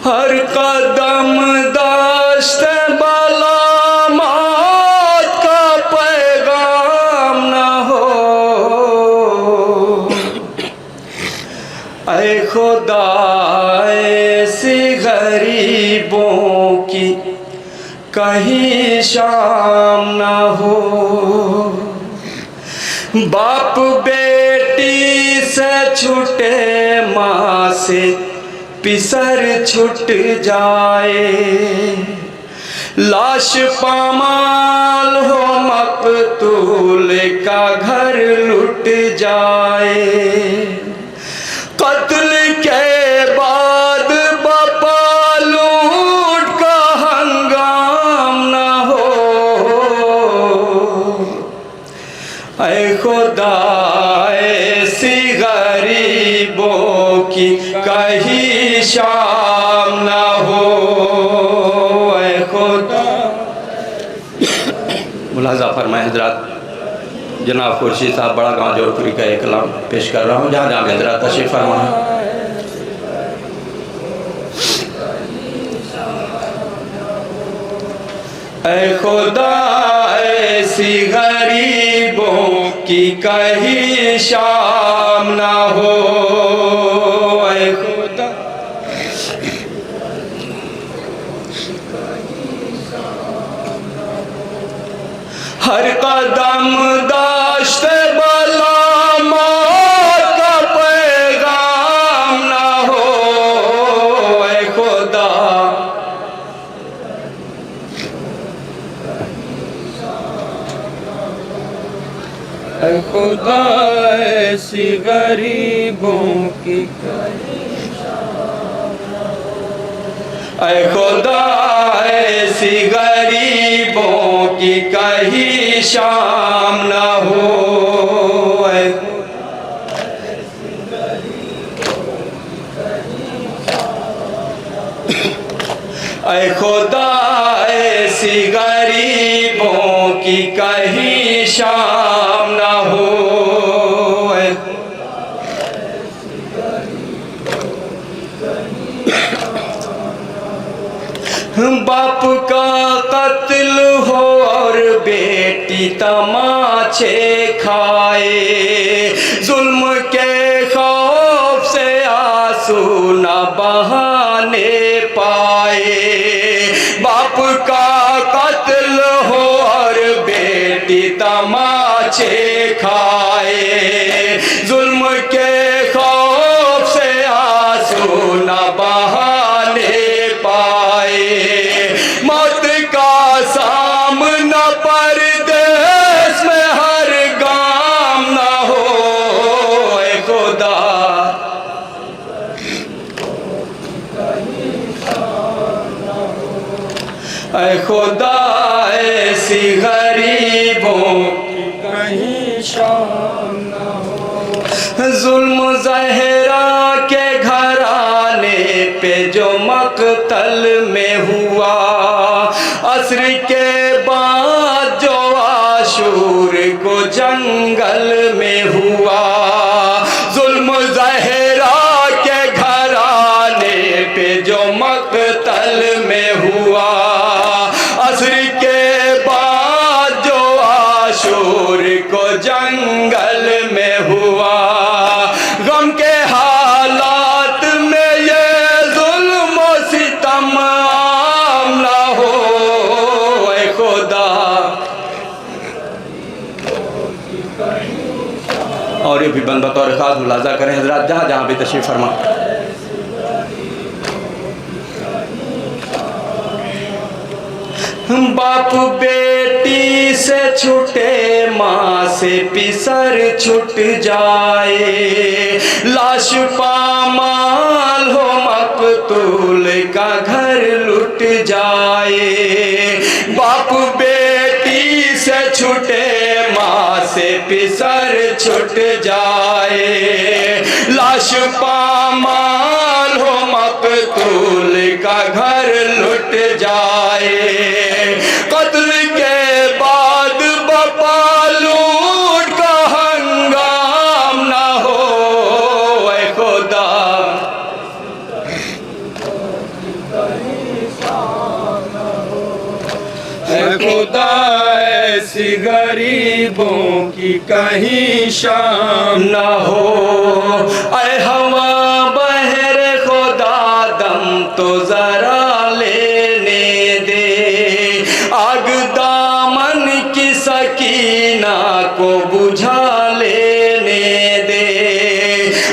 हर कदम दस्त बला मौत का पैगाम न हो। ऐ खुदा ऐसी गरीबों की कहीं शाम न हो। बाप बेटी से छूटे, माँ से पिसर छूट जाए। लाश पामाल हो मकतूल का घर लुट जाए। कत्ल के बाद बापा लूट का हंगाम न हो। ऐ खुदा ऐसी गरीबों की कहीं शाम न हो। ऐ खुदा। मुलाजा फरमाए हजरात, जनाब खुर्शीद साहब बड़ा गाँव जोधपुरी का एक कलाम पेश कर रहा हूँ, जहाँ जहाँ हजरात तशरीफ फरमा। ऐ खुदा ऐसी गरीबों की कहीं शाम न हो। ऐ खुदा हर कदम दाश्त बला मौत का पैगाम न हो। ऐ खुदा ऐ खुदा ऐसी गरीबों की, ऐ खुदा ऐसी गरीबों की कहीं शाम न हो। ऐ खुदा ऐसी गरीबों की कहीं शाम न हो। बाप का कत्ल हो और बेटी तमाचे खाए। जुल्म के खौफ से आंसू न बहाने पाए। बाप का कत्ल हो और बेटी तमाचे खाए। जुल्म के खौफ से आंसू न बहाने पाए। मौत का सामना परदेस में हर गाम न हो। ऐ खुदा ऐ खुदा ऐसी गरीबों की कहीं शाम न हो। जुल्म ज़हरा के घराने पे जो मक़तल में हुआ, असर के बाद जो आशूर को जंगल में हुआ। जुल्म ज़हरा के घराने पे जो मक़तल में हुआ, असर के बाद जो आशूर को जंगल में हुआ। गम के हालात में ये जुल्म सितम आम न हो। ऐ खुदा और ये भी बंद बतौर खास मुलाजा करें हजरात, जहाँ जहाँ भी तशरीफ फरमा। बाप बेटी से छूटे, माँ से पिसर छूट जाए। लाश पामाल हो मकतूल का घर लुट जाए। बाप बेटी से छूटे, माँ से पिसर छूट जाए। लाश पामाल हो मकतूल का घर लुट जाए। कत्ल के बाद बापा लूट का हंगाम न हो। ऐ खुदा खुदा ऐसी गरीबों की कहीं शाम न हो। ऐ हवा बहर खुदा दम तो जरा लेने दे, आग दामन की सकीना को बुझा लेने दे।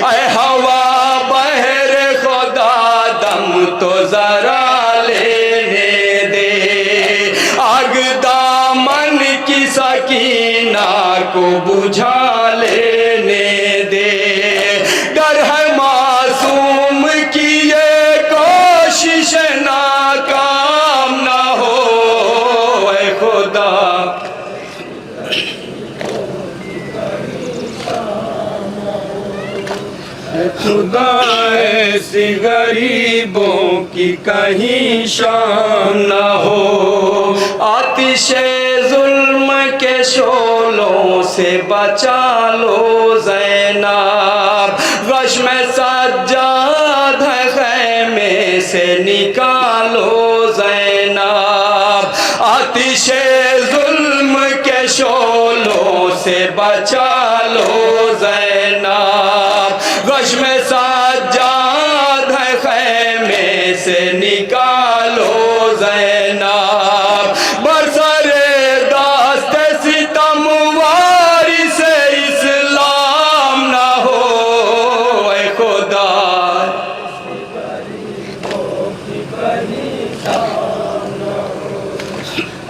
ऐ हवा बहर खुदा दम तो जरा लेने दे, आग दामन की सकीना को बुझा लेने दे। डर है मासूम की ये कोशिश नाकाम ना हो। ऐ खुदा खुदा ऐसी गरीबों की कहीं शाम न हो। आतिशे जुल्म के शोलों से बचा लो ज़ैनब, गश में सज्जाद है खैमे से निकालो ज़ैनब। आतिशे जुल्म के शोलों से बचा लो ज़ैनब, गश में सज्जाद है खैमे से निकालो ज़ैनब। बरसरे दास्त सितम वारिस इस्लाम ना हो। ऐ खुदा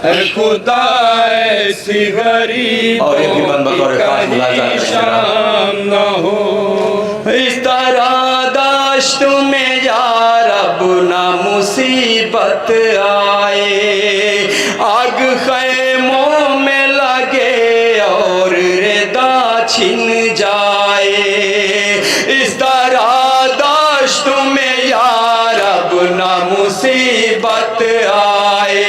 ऐ खुदा ऐसी गरीबों की कहीं शाम न हो। इस तरह दाश्त में या रब ना मुसीबत आए, आग खैमों में लगे और रेदा छिन जाए। इस तरह दाश्त में या रब ना मुसीबत आए,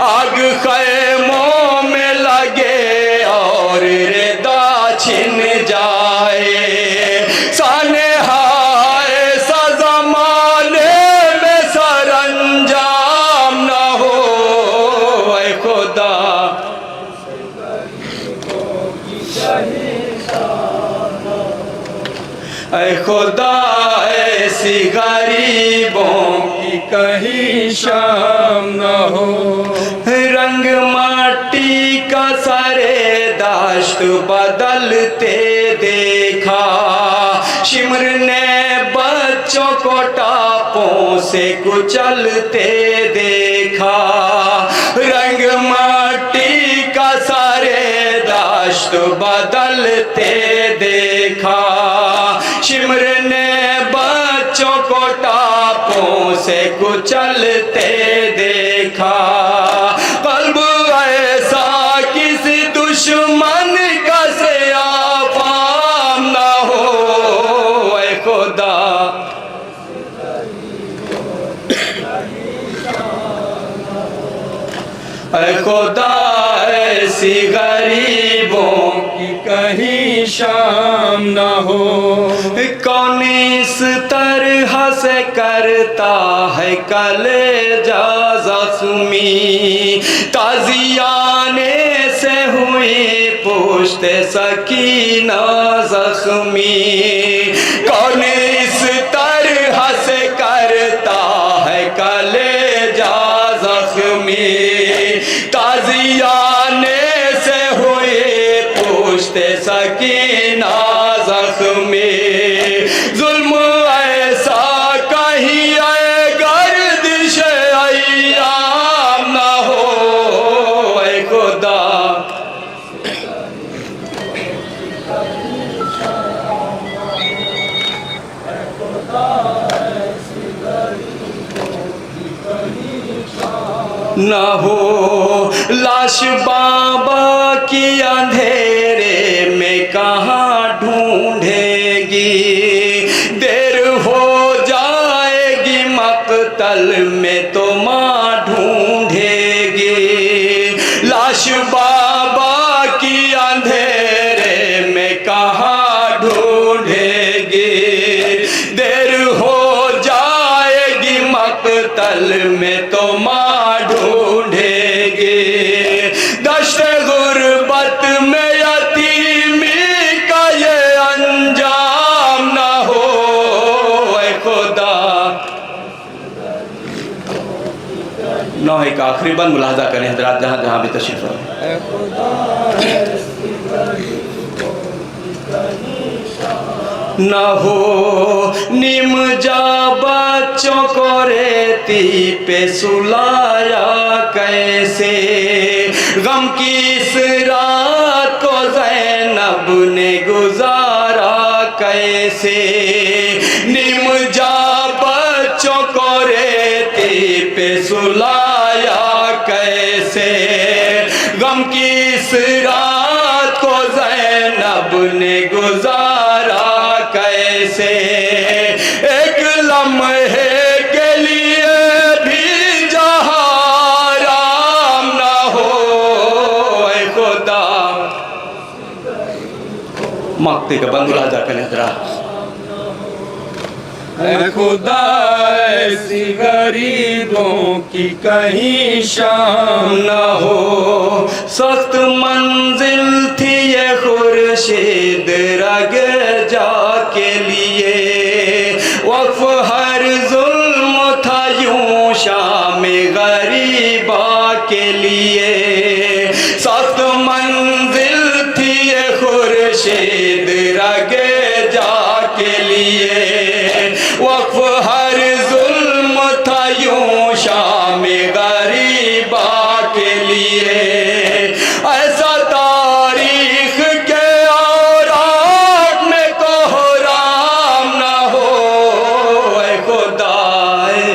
आग खैमों में लगे और रेदा छिन जाए। साने हाय सा ज़माने में सरंजाम न हो। ऐ खुदा ऐ खुदा ऐसी गरीबों की कहीं शाम न हो। रंग माटी का सारे दाश्त बदलते देखा, शिमर ने बच्चों को टापों से कुचलते देखा। रंग माटी का सारे दाश्त बदलते देखा, शिमर ने बच्चों को टापों से कुचलते देखा। कल्ब ऐसा किसी दुश्मन का से आफाम ना हो। ऐ खुदा ऐ खुदा ऐसी गरीबों की कहीं शाम न हो। कौन इस तरह से करता है कलेजा ज़ख्मी, ताज़ियाने से हुई पुश्त सकीना ज़ख्मी। कौन इस तरह से करता है कलेजा ज़ख्मी, ताज़ियाने से हुई पुश्त सकीना ज़ख्मी। जुल्म ऐसा कहीं आए गर्दिश अय्याम ना हो। ऐ खुदा न हो। लाश बाबा की अंधेरे में कहाँ ढूंढेगी, देर हो जाएगी मक्तल में तो माँ ढूंढेगी। लाश बाबा की अंधेरे में कहाँ ढूंढेगी, देर हो जाएगी मक्तल में तो माँ ढूंढेगी। नौहे का आखिरी बंद मुलाहजा करें हजरात, जहाँ जहाँ भी तशरीफ रखें। न हो निम जा बच्चों को रेती पे सुलाया कैसे, गम की इस रात को ज़ैनब ने गुजारा कैसे। निम जा बच्चों को रेती पे सुलाया कैसे, गम की इस रात को ज़ैनब ने गुजारा कैसे। एक लम्हे के लिए भी जहाँ राम ना हो ऐ खुदा। मक्ते का बंदुला जाकर हजरात, ऐ खुदा ऐसी गरीबों की कहीं शाम न हो। सख्त मंजिल थी ये खुर्शीद रग जा के लिए, वक्फ हर जुल्म था यूं शाम गरीबा के लिए। सख्त मंजिल थी ये खुर्शीद रग जा के लिए, वक्फ हर जुल्म था यूं शाम गरीबा के लिए। ऐसा तारीख के औरात में कोहराम ना हो ऐ खुदाए।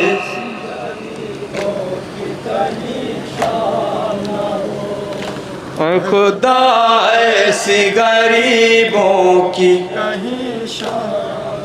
खुदा ऐसी गरीबों की कहीं शाम